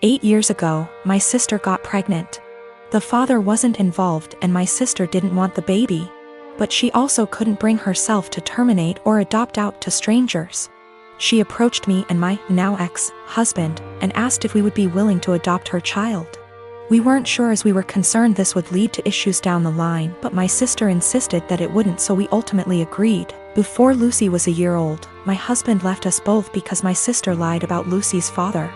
8 years ago, my sister got pregnant. The father wasn't involved and my sister didn't want the baby. But she also couldn't bring herself to terminate or adopt out to strangers. She approached me and my now ex-husband and asked if we would be willing to adopt her child. We weren't sure as we were concerned this would lead to issues down the line, but my sister insisted that it wouldn't, so we ultimately agreed. Before Lucy was a year old, my husband left us both because my sister lied about Lucy's father.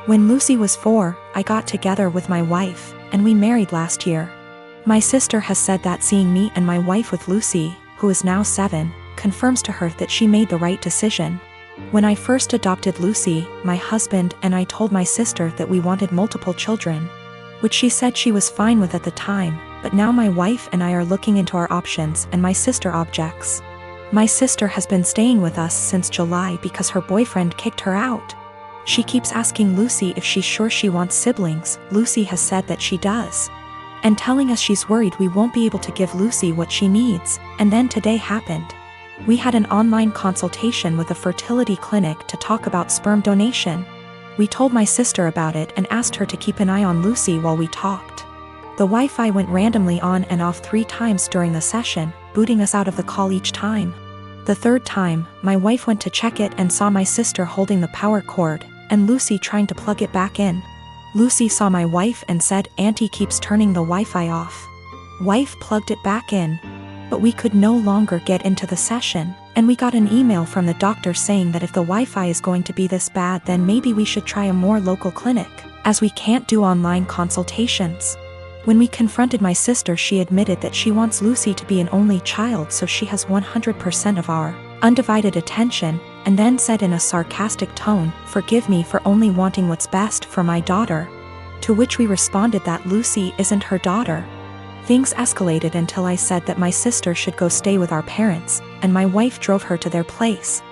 When Lucy was 4, I got together with my wife, and we married last year. My sister has said that seeing me and my wife with Lucy, who is now 7, confirms to her that she made the right decision. When I first adopted Lucy, my husband and I told my sister that we wanted multiple children, which she said she was fine with at the time, but now my wife and I are looking into our options and my sister objects. My sister has been staying with us since July because her boyfriend kicked her out. She keeps asking Lucy if she's sure she wants siblings. Lucy has said that she does, and telling us she's worried we won't be able to give Lucy what she needs. And then today happened. We had an online consultation with a fertility clinic to talk about sperm donation. We told my sister about it and asked her to keep an eye on Lucy while we talked. The Wi-Fi went randomly on and off 3 times during the session, booting us out of the call each time. The 3rd time, my wife went to check it and saw my sister holding the power cord, and Lucy trying to plug it back in. Lucy saw my wife and said, "Auntie keeps turning the Wi-Fi off." Wife plugged it back in. But we could no longer get into the session, and we got an email from the doctor saying that if the Wi-Fi is going to be this bad, then maybe we should try a more local clinic, as we can't do online consultations. When we confronted my sister, she admitted that she wants Lucy to be an only child so she has 100% of our undivided attention, and then said in a sarcastic tone, "Forgive me for only wanting what's best for my daughter." To which we responded that Lucy isn't her daughter. Things escalated until I said that my sister should go stay with our parents, and my wife drove her to their place.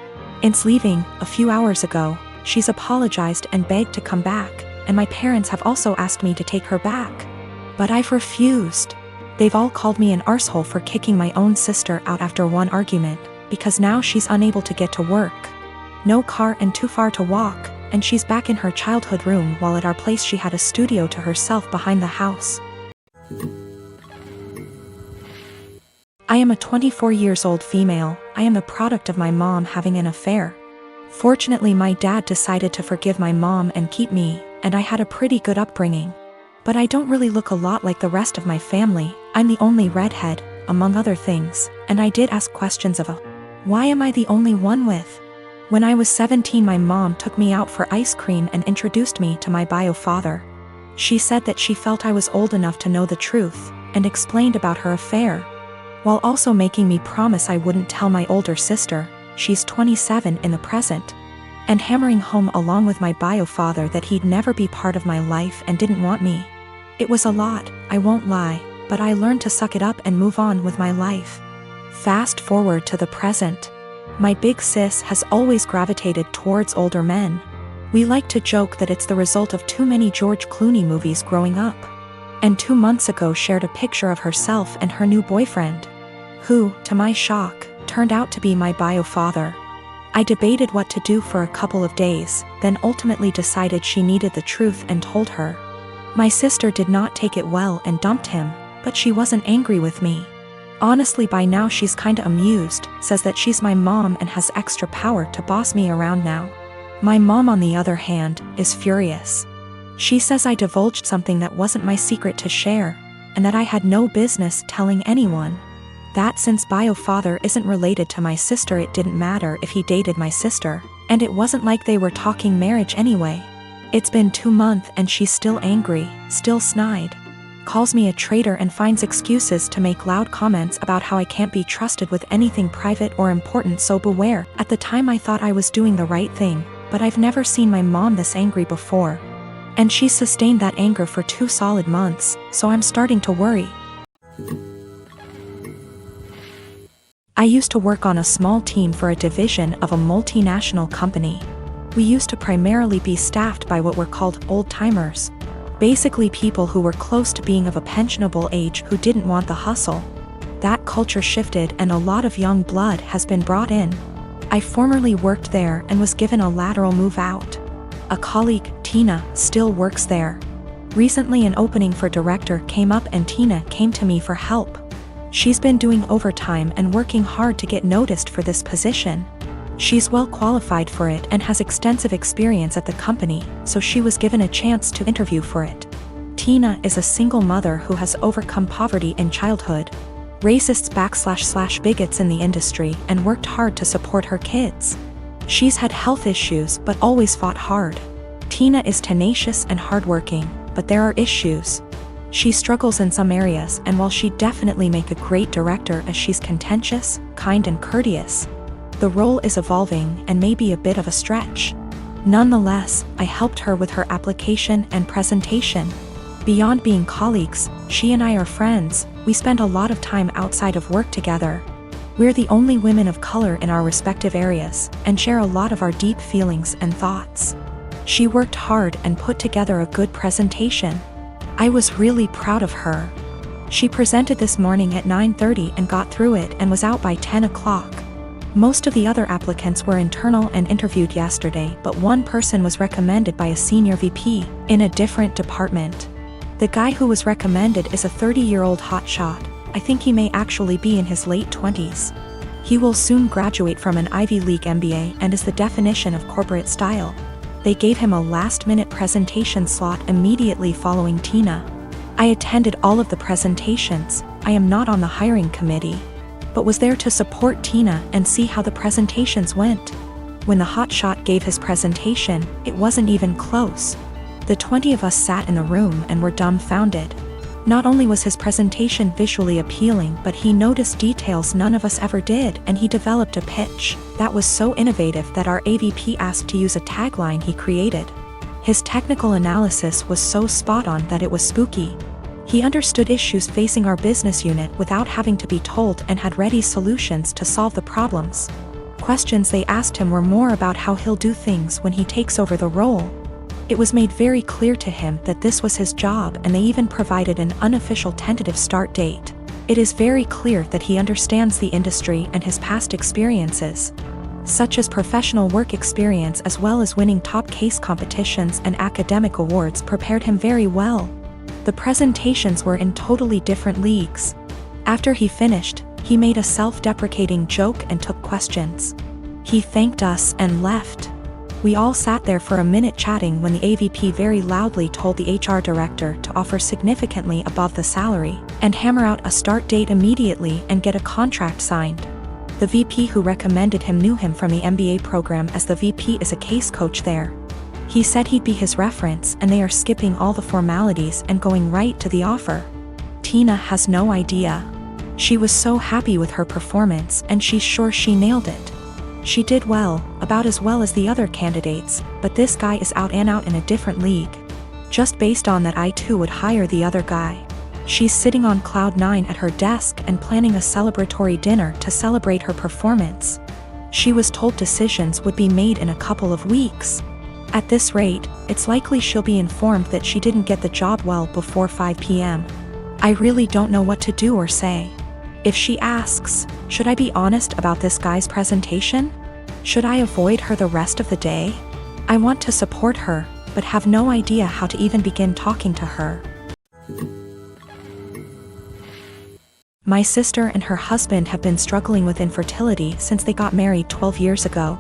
Since leaving, a few hours ago, she's apologized and begged to come back, and my parents have also asked me to take her back. But I've refused. They've all called me an arsehole for kicking my own sister out after one argument, because now she's unable to get to work. No car and too far to walk, and she's back in her childhood room while at our place she had a studio to herself behind the house. I am a 24 years old female. I am the product of my mom having an affair. Fortunately, my dad decided to forgive my mom and keep me, and I had a pretty good upbringing. But I don't really look a lot like the rest of my family. I'm the only redhead, among other things, and I did ask questions of why am I the only one with? When I was 17, my mom took me out for ice cream and introduced me to my bio father. She said that she felt I was old enough to know the truth, and explained about her affair, while also making me promise I wouldn't tell my older sister, she's 27 in the present, and hammering home along with my bio father that he'd never be part of my life and didn't want me. It was a lot, I won't lie, but I learned to suck it up and move on with my life. Fast forward to the present. My big sis has always gravitated towards older men. We like to joke that it's the result of too many George Clooney movies growing up. And 2 months ago shared a picture of herself and her new boyfriend, who, to my shock, turned out to be my bio father. I debated what to do for a couple of days, then ultimately decided she needed the truth and told her. My sister did not take it well and dumped him, but she wasn't angry with me. Honestly, by now she's kinda amused, says that she's my mom and has extra power to boss me around now. My mom, on the other hand, is furious. She says I divulged something that wasn't my secret to share, and that I had no business telling anyone. That since bio father isn't related to my sister, it didn't matter if he dated my sister, and it wasn't like they were talking marriage anyway. It's been 2 months and she's still angry, still snide. Calls me a traitor and finds excuses to make loud comments about how I can't be trusted with anything private or important, so beware. At the time I thought I was doing the right thing, but I've never seen my mom this angry before. And she's sustained that anger for 2 solid months, so I'm starting to worry. I used to work on a small team for a division of a multinational company. We used to primarily be staffed by what were called old-timers. Basically people who were close to being of a pensionable age who didn't want the hustle. That culture shifted and a lot of young blood has been brought in. I formerly worked there and was given a lateral move out. A colleague, Tina, still works there. Recently an opening for director came up and Tina came to me for help. She's been doing overtime and working hard to get noticed for this position. She's well qualified for it and has extensive experience at the company, so she was given a chance to interview for it. Tina is a single mother who has overcome poverty in childhood, racists / bigots in the industry, and worked hard to support her kids. She's had health issues but always fought hard. Tina is tenacious and hardworking, but there are issues. She struggles in some areas, and while she'd definitely make a great director as she's contentious, kind and courteous, the role is evolving and may be a bit of a stretch. Nonetheless, I helped her with her application and presentation. Beyond being colleagues, she and I are friends. We spend a lot of time outside of work together. We're the only women of color in our respective areas, and share a lot of our deep feelings and thoughts. She worked hard and put together a good presentation. I was really proud of her. She presented this morning at 9:30 and got through it and was out by 10 o'clock. Most of the other applicants were internal and interviewed yesterday, but one person was recommended by a senior VP in a different department. The guy who was recommended is a 30-year-old hotshot. I think he may actually be in his late 20s. He will soon graduate from an Ivy League MBA and is the definition of corporate style. They gave him a last-minute presentation slot immediately following Tina. I attended all of the presentations. I am not on the hiring committee, but was there to support Tina and see how the presentations went. When the hotshot gave his presentation, it wasn't even close. The 20 of us sat in the room and were dumbfounded. Not only was his presentation visually appealing, but he noticed details none of us ever did, and he developed a pitch that was so innovative that our AVP asked to use a tagline he created. His technical analysis was so spot on that it was spooky. He understood issues facing our business unit without having to be told and had ready solutions to solve the problems. Questions they asked him were more about how he'll do things when he takes over the role. It was made very clear to him that this was his job, and they even provided an unofficial tentative start date. It is very clear that he understands the industry and his past experiences, such as professional work experience as well as winning top case competitions and academic awards, prepared him very well. The presentations were in totally different leagues. After he finished, he made a self-deprecating joke and took questions. He thanked us and left. We all sat there for a minute chatting when the AVP very loudly told the HR director to offer significantly above the salary and hammer out a start date immediately and get a contract signed. The VP who recommended him knew him from the MBA program, as the VP is a case coach there. He said he'd be his reference, and they are skipping all the formalities and going right to the offer. Tina has no idea. She was so happy with her performance, and she's sure she nailed it. She did well, about as well as the other candidates, but this guy is out and out in a different league. Just based on that, I too would hire the other guy. She's sitting on cloud 9 at her desk and planning a celebratory dinner to celebrate her performance. She was told decisions would be made in a couple of weeks. At this rate, it's likely she'll be informed that she didn't get the job well before 5 p.m. I really don't know what to do or say. If she asks, should I be honest about this guy's presentation? Should I avoid her the rest of the day? I want to support her, but have no idea how to even begin talking to her. My sister and her husband have been struggling with infertility since they got married 12 years ago.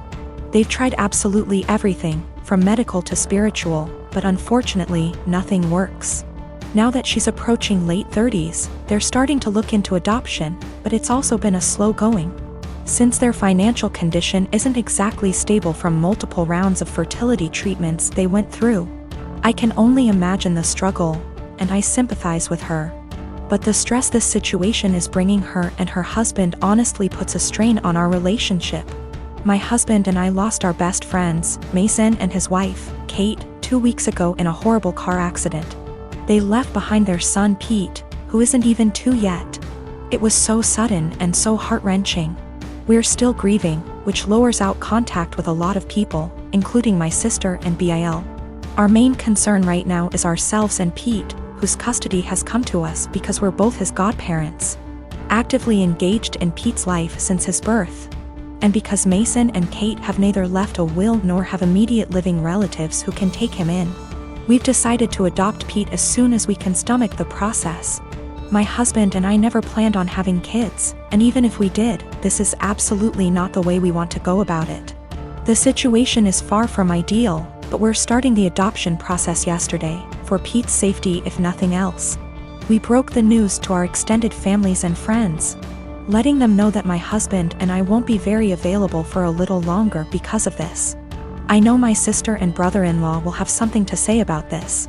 They've tried absolutely everything, from medical to spiritual, but unfortunately, nothing works. Now that she's approaching late 30s, they're starting to look into adoption, but it's also been a slow going. Since their financial condition isn't exactly stable from multiple rounds of fertility treatments they went through. I can only imagine the struggle, and I sympathize with her. But the stress this situation is bringing her and her husband honestly puts a strain on our relationship. My husband and I lost our best friends, Mason and his wife, Kate, 2 weeks ago in a horrible car accident. They left behind their son Pete, who isn't even 2 yet. It was so sudden and so heart-wrenching. We're still grieving, which lowers out contact with a lot of people, including my sister and BIL. Our main concern right now is ourselves and Pete, whose custody has come to us because we're both his godparents, actively engaged in Pete's life since his birth. And because Mason and Kate have neither left a will nor have immediate living relatives who can take him in, we've decided to adopt Pete as soon as we can stomach the process. My husband and I never planned on having kids, and even if we did, this is absolutely not the way we want to go about it. The situation is far from ideal, but we're starting the adoption process yesterday, for Pete's safety if nothing else. We broke the news to our extended families and friends, letting them know that my husband and I won't be very available for a little longer because of this. I know my sister and brother-in-law will have something to say about this.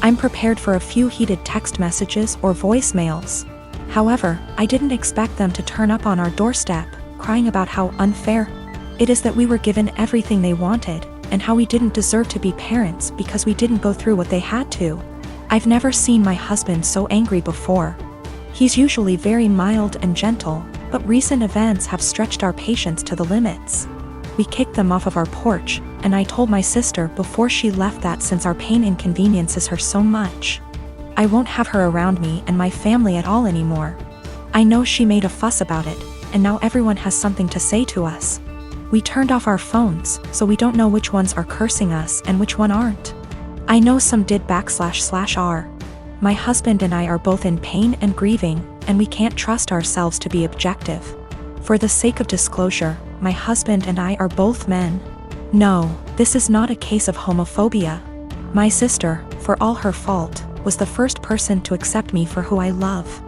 I'm prepared for a few heated text messages or voicemails. However, I didn't expect them to turn up on our doorstep, crying about how unfair it is that we were given everything they wanted, and how we didn't deserve to be parents because we didn't go through what they had to. I've never seen my husband so angry before. He's usually very mild and gentle, but recent events have stretched our patience to the limits. We kicked them off of our porch, and I told my sister before she left that since our pain inconveniences her so much, I won't have her around me and my family at all anymore. I know she made a fuss about it, and now everyone has something to say to us. We turned off our phones, so we don't know which ones are cursing us and which one aren't. I know some did //are. My husband and I are both in pain and grieving, and we can't trust ourselves to be objective. For the sake of disclosure, my husband and I are both men. No, this is not a case of homophobia. My sister, for all her fault, was the first person to accept me for who I love.